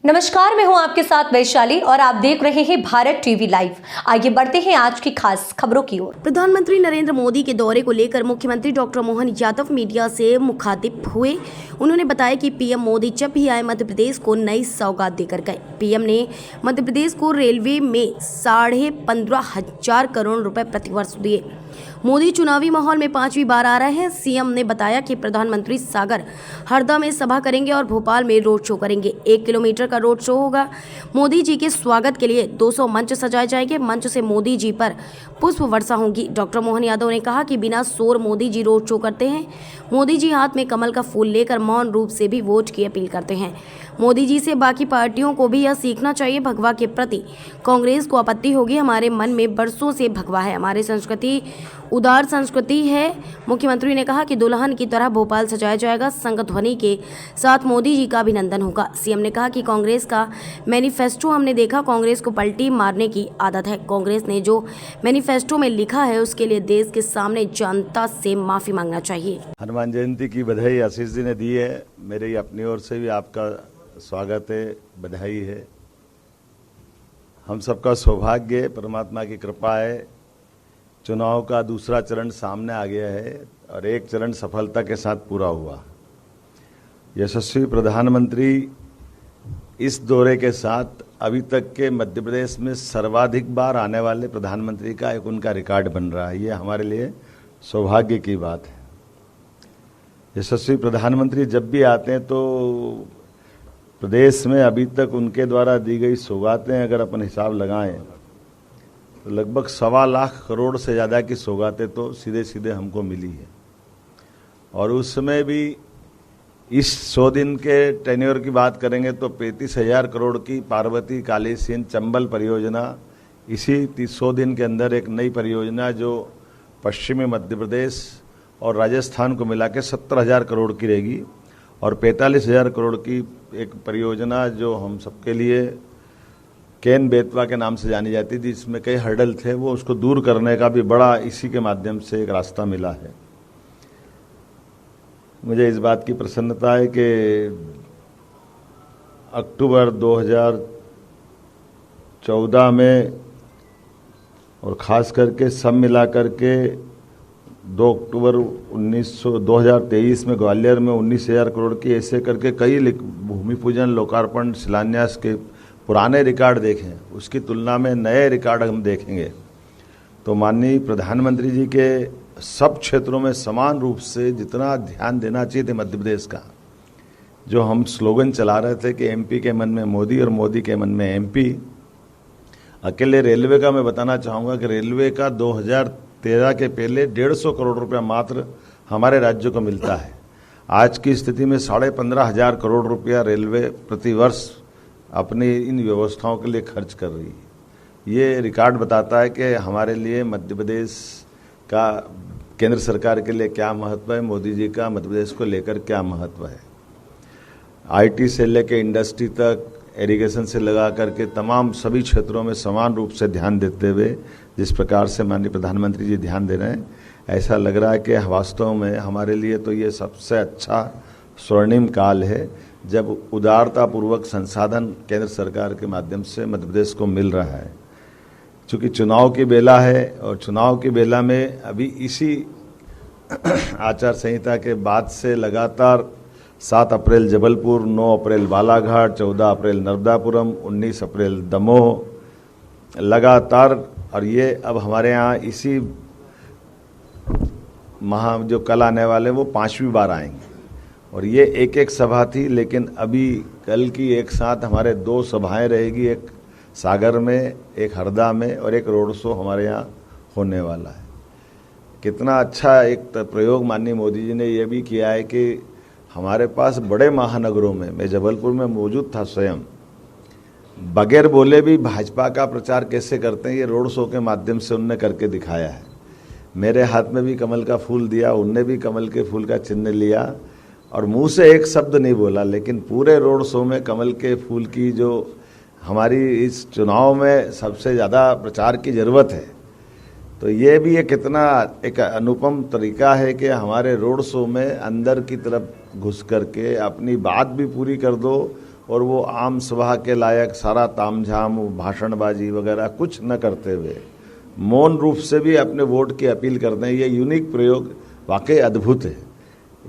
नमस्कार, मैं हूं आपके साथ वैशाली और आप देख रहे हैं भारत टीवी लाइव। आइए बढ़ते हैं आज की खास खबरों की ओर। प्रधानमंत्री नरेंद्र मोदी के दौरे को लेकर मुख्यमंत्री डॉक्टर मोहन यादव मीडिया से मुखातिब हुए। उन्होंने बताया कि पीएम मोदी जब भी आए मध्य प्रदेश को नई सौगात देकर गए। पीएम ने मध्य प्रदेश को रेलवे में 15,500 करोड़ रुपए प्रतिवर्ष दिए। मोदी चुनावी माहौल में 5वीं बार आ रहे हैं। सीएम ने बताया कि प्रधानमंत्री सागर हरदा में सभा करेंगे और भोपाल में रोड शो करेंगे। 1 किलोमीटर का रोड शो होगा। मोदी जी के स्वागत के लिए 200 मंच सजाए जाएंगे। मंच से मोदी जी पर पुष्प वर्षा होगी। डॉक्टर मोहन यादव ने कहा कि बिना शोर मोदी जी रोड शो करते हैं। मोदी जी हाथ में कमल का फूल लेकर मौन रूप से भी वोट की अपील करते हैं। मोदी जी से बाकी पार्टियों को भी यह सीखना चाहिए। भगवा के प्रति कांग्रेस को आपत्ति होगी। हमारे मन में बरसों से भगवा है। हमारी संस्कृति उदार संस्कृति है। मुख्यमंत्री ने कहा कि दुल्हन की तरह भोपाल सजाया जाएगा। संघ ध्वनि के साथ मोदी जी का अभिनंदन होगा। सीएम ने कहा कि कांग्रेस का मैनिफेस्टो हमने देखा। कांग्रेस को पलटी मारने की आदत है। कांग्रेस ने जो मैनिफेस्टो में लिखा है उसके लिए देश के सामने जनता से माफी मांगना चाहिए। हनुमान जयंती की बधाई आशीष जी ने दी है। मेरी अपनी ओर से भी आपका स्वागत है, बधाई है। हम सबका सौभाग्य, परमात्मा की कृपा है। चुनाव का दूसरा चरण सामने आ गया है और एक चरण सफलता के साथ पूरा हुआ। यशस्वी प्रधानमंत्री इस दौरे के साथ अभी तक के मध्य प्रदेश में सर्वाधिक बार आने वाले प्रधानमंत्री का एक उनका रिकॉर्ड बन रहा है। ये हमारे लिए सौभाग्य की बात है। यशस्वी प्रधानमंत्री जब भी आते हैं तो प्रदेश में अभी तक उनके द्वारा दी गई सौगातें अगर अपन हिसाब लगाएं तो लगभग 1.25 लाख करोड़ से ज़्यादा की सौगातें तो सीधे सीधे हमको मिली है। और उसमें भी इस 100 दिन के टेन्योर की बात करेंगे तो 35,000 करोड़ की पार्वती कालीसिंध चंबल परियोजना, इसी 100 दिन के अंदर एक नई परियोजना जो पश्चिमी मध्य प्रदेश और राजस्थान को मिला के 70,000 करोड़ की रहेगी। और 45,000 करोड़ की एक परियोजना जो हम सबके लिए केन बेतवा के नाम से जानी जाती थी, जिसमें कई हर्डल थे, वो उसको दूर करने का भी बड़ा इसी के माध्यम से एक रास्ता मिला है। मुझे इस बात की प्रसन्नता है कि अक्टूबर 2014 में और ख़ास करके सब मिला करके 2 अक्टूबर 2023 में ग्वालियर में 19,000 करोड़ की ऐसे करके कई भूमि पूजन, लोकार्पण, शिलान्यास के पुराने रिकॉर्ड देखें, उसकी तुलना में नए रिकॉर्ड हम देखेंगे तो माननीय प्रधानमंत्री जी के सब क्षेत्रों में समान रूप से जितना ध्यान देना चाहिए थे मध्य प्रदेश का, जो हम स्लोगन चला रहे थे कि एमपी के मन में मोदी और मोदी के मन में एमपी। अकेले रेलवे का मैं बताना चाहूँगा कि रेलवे का 2013 के पहले 150 करोड़ रुपया मात्र हमारे राज्य को मिलता है। आज की स्थिति में 15,500 करोड़ रुपया रेलवे प्रतिवर्ष अपनी इन व्यवस्थाओं के लिए खर्च कर रही है। ये रिकॉर्ड बताता है कि हमारे लिए मध्य प्रदेश का केंद्र सरकार के लिए क्या महत्व है, मोदी जी का मध्य प्रदेश को लेकर क्या महत्व है। आईटी से लेकर इंडस्ट्री तक, इरिगेशन से लगा करके तमाम सभी क्षेत्रों में समान रूप से ध्यान देते हुए जिस प्रकार से माननीय प्रधानमंत्री जी ध्यान दे रहे हैं, ऐसा लग रहा है कि वास्तव में हमारे लिए तो ये सबसे अच्छा स्वर्णिम काल है जब उदारतापूर्वक संसाधन केंद्र सरकार के माध्यम से मध्य प्रदेश को मिल रहा है। चूँकि चुनाव की बेला है और चुनाव की बेला में अभी इसी आचार संहिता के बाद से लगातार 7 अप्रैल जबलपुर, 9 अप्रैल बालाघाट, 14 अप्रैल नर्मदापुरम, 19 अप्रैल दमोह लगातार, और ये अब हमारे यहाँ इसी माह जो कल आने वाले वो 5वीं बार आएंगे। और ये एक सभा थी, लेकिन अभी कल की एक साथ हमारे 2 सभाएं रहेगी, एक सागर में, एक हरदा में और एक रोड शो हमारे यहाँ होने वाला है। कितना अच्छा एक प्रयोग माननीय मोदी जी ने ये भी किया है कि हमारे पास बड़े महानगरों में, मैं जबलपुर में मौजूद था स्वयं, बगैर बोले भी भाजपा का प्रचार कैसे करते हैं ये रोड शो के माध्यम से उनने करके दिखाया है। मेरे हाथ में भी कमल का फूल दिया, उनने भी कमल के फूल का चिन्ह लिया और मुंह से एक शब्द नहीं बोला, लेकिन पूरे रोड शो में कमल के फूल की जो हमारी इस चुनाव में सबसे ज़्यादा प्रचार की ज़रूरत है, तो ये भी एक कितना एक अनुपम तरीका है कि हमारे रोड शो में अंदर की तरफ घुस करके अपनी बात भी पूरी कर दो और वो आम सभा के लायक सारा तामझाम भाषणबाजी वगैरह कुछ न करते हुए मौन रूप से भी अपने वोट की अपील करते हैं। ये यूनिक प्रयोग वाकई अद्भुत है।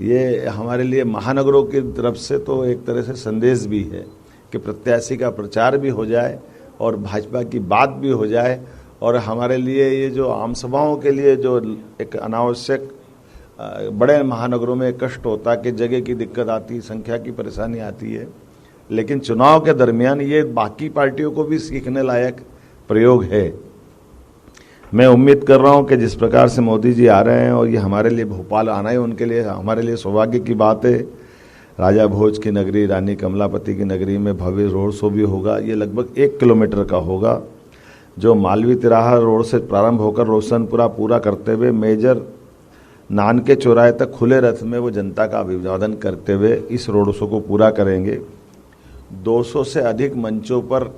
ये हमारे लिए महानगरों की तरफ से तो एक तरह से संदेश भी है कि प्रत्याशी का प्रचार भी हो जाए और भाजपा की बात भी हो जाए, और हमारे लिए ये जो आम सभाओं के लिए जो एक अनावश्यक बड़े महानगरों में कष्ट होता है कि जगह की दिक्कत आती, संख्या की परेशानी आती है, लेकिन चुनाव के दरमियान ये बाकी पार्टियों को भी सीखने लायक प्रयोग है। मैं उम्मीद कर रहा हूं कि जिस प्रकार से मोदी जी आ रहे हैं और ये हमारे लिए भोपाल आना है, उनके लिए हमारे लिए सौभाग्य की बात है। राजा भोज की नगरी, रानी कमलापति की नगरी में भव्य रोड शो भी होगा। ये लगभग 1 किलोमीटर का होगा, जो मालवीय तिराहा रोड से प्रारंभ होकर रोशनपुरा पूरा करते हुए मेजर नानके चौराहे तक खुले रथ में वो जनता का अभिवादन करते हुए इस रोड शो को पूरा करेंगे। 200 से अधिक मंचों पर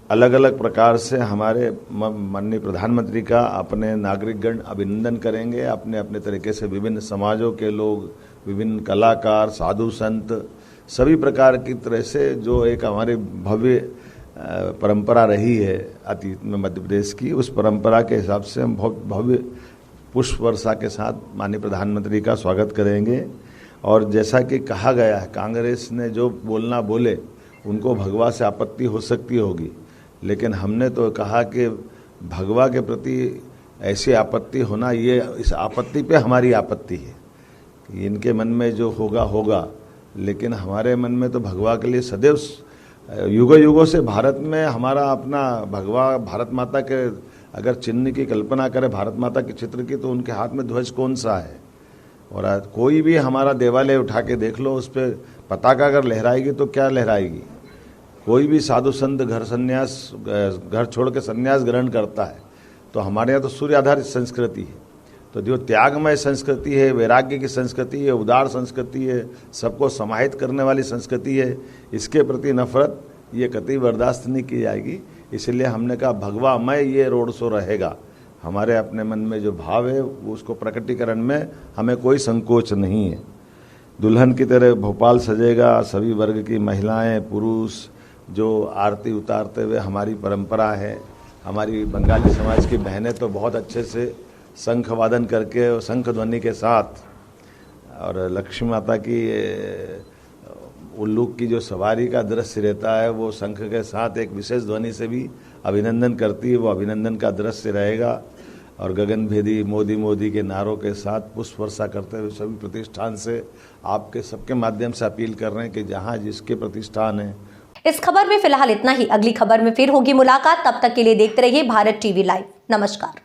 अलग अलग प्रकार से हमारे माननीय प्रधानमंत्री का अपने नागरिकगण अभिनंदन करेंगे। अपने अपने तरीके से विभिन्न समाजों के लोग, विभिन्न कलाकार, साधु संत, सभी प्रकार की तरह से जो एक हमारी भव्य परंपरा रही है अतीत में मध्य प्रदेश की, उस परंपरा के हिसाब से हम भव्य पुष्प वर्षा के साथ माननीय प्रधानमंत्री का स्वागत करेंगे। और जैसा कि कहा गया है, कांग्रेस ने जो बोलना बोले, उनको भगवा से आपत्ति हो सकती होगी, लेकिन हमने तो कहा कि भगवा के प्रति ऐसी आपत्ति होना, ये इस आपत्ति पे हमारी आपत्ति है कि इनके मन में जो होगा होगा, लेकिन हमारे मन में तो भगवा के लिए सदैव युगों युगों से भारत में हमारा अपना भगवा, भारत माता के अगर चिन्ह की कल्पना करें, भारत माता के चित्र की, तो उनके हाथ में ध्वज कौन सा है। और आज कोई भी हमारा देवालय उठा के देख लो, उस पर पताका अगर लहराएगी तो क्या लहराएगी। कोई भी साधु संत घर छोड़ के संन्यास ग्रहण करता है, तो हमारे यहाँ तो सूर्य आधारित संस्कृति है। तो जो त्यागमय संस्कृति है, वैराग्य की संस्कृति है, उदार संस्कृति है, सबको समाहित करने वाली संस्कृति है, इसके प्रति नफरत ये कतई बर्दाश्त नहीं की जाएगी। इसलिए हमने कहा भगवामय ये रोड शो रहेगा। हमारे अपने मन में जो भाव है उसको प्रकटीकरण में हमें कोई संकोच नहीं है। दुल्हन की तरह भोपाल सजेगा। सभी वर्ग की महिलाएं, पुरुष जो आरती उतारते हुए, हमारी परंपरा है। हमारी बंगाली समाज की बहनें तो बहुत अच्छे से शंख वादन करके और शंख ध्वनि के साथ, और लक्ष्मी माता की उल्लू की जो सवारी का दृश्य रहता है, वो शंख के साथ एक विशेष ध्वनि से भी अभिनंदन करती है। वो अभिनंदन का दृश्य रहेगा। और गगनभेदी मोदी मोदी के नारों के साथ पुष्प वर्षा करते हुए सभी प्रतिष्ठान से आपके सबके माध्यम से अपील कर रहे हैं कि जहाँ जिसके प्रतिष्ठान है। इस खबर में फिलहाल इतना ही। अगली खबर में फिर होगी मुलाकात। तब तक के लिए देखते रहिए भारत टीवी लाइव। नमस्कार।